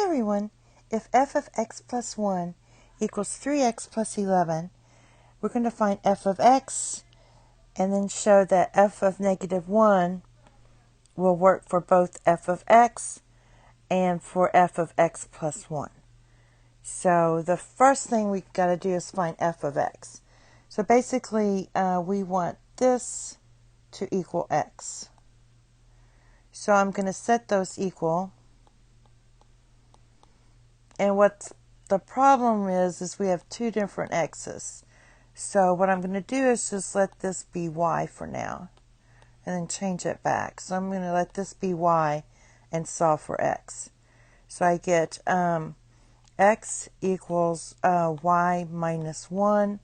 everyone, if f of x plus 1 equals 3x plus 11, we're going to find f of x and then show that f of negative 1 will work for both f of x and for f of x plus 1. So the first thing we've got to do is find f of x. So basically we want this to equal x. So I'm going to set those equal. And what the problem is we have two different x's. So what I'm going to do is just let this be y for now and then change it back. So I'm going to let this be y and solve for x. So I get x equals y minus 1,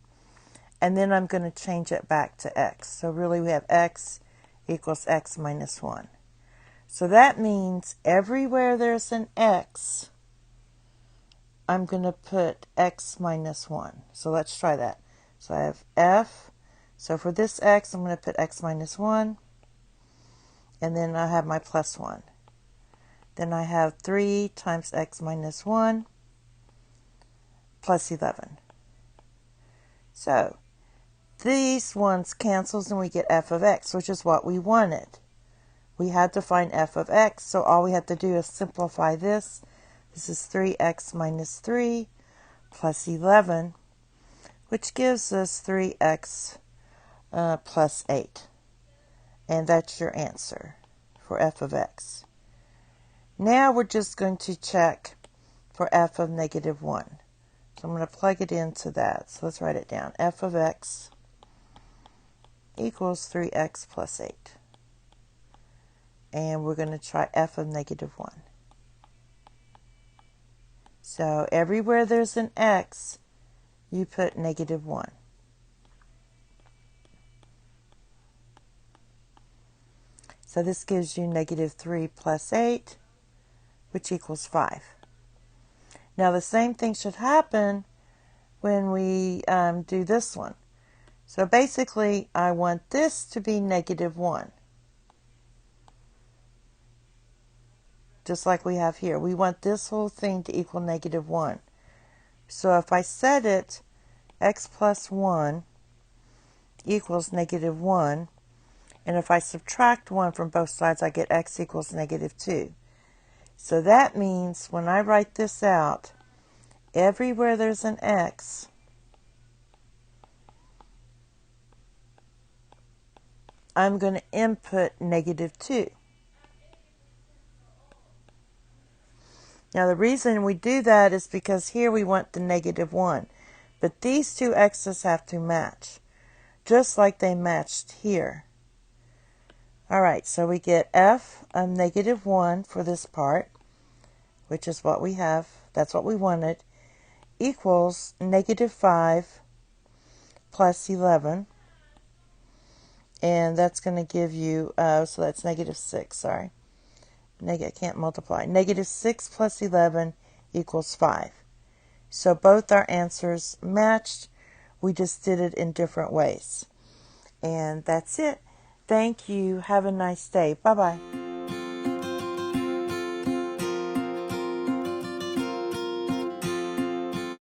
and then I'm going to change it back to x. So really we have x equals x minus 1. So that means everywhere there's an x, I'm going to put x minus 1. So let's try that. So I have f. So for this x, I'm going to put x minus 1. And then I have my plus 1. Then I have 3 times x minus 1 plus 11. So these ones cancels and we get f of x, which is what we wanted. We had to find f of x, so all we have to do is simplify this. This is 3x minus 3 plus 11, which gives us 3x plus 8. And that's your answer for f of x. Now we're just going to check for f of negative 1. So I'm going to plug it into that. So let's write it down. F of x equals 3x plus 8. And we're going to try f of negative 1. So everywhere there's an x, you put negative 1. So this gives you negative 3 plus 8, which equals 5. Now the same thing should happen when we do this one. So basically, I want this to be negative 1. Just like we have here. We want this whole thing to equal negative 1. So if I set it, x plus 1 equals negative 1, and if I subtract 1 from both sides, I get x equals negative 2. So that means when I write this out, everywhere there's an x, I'm going to input negative 2. Now the reason we do that is because here we want the negative 1. But these two x's have to match, just like they matched here. Alright, so we get f of negative 1 for this part, which is what we have, that's what we wanted, equals negative 5 plus 11. And that's going to give you, so that's negative 6, sorry. I can't multiply. Negative 6 plus 11 equals 5. So both our answers matched. We just did it in different ways. And that's it. Thank you. Have a nice day. Bye-bye.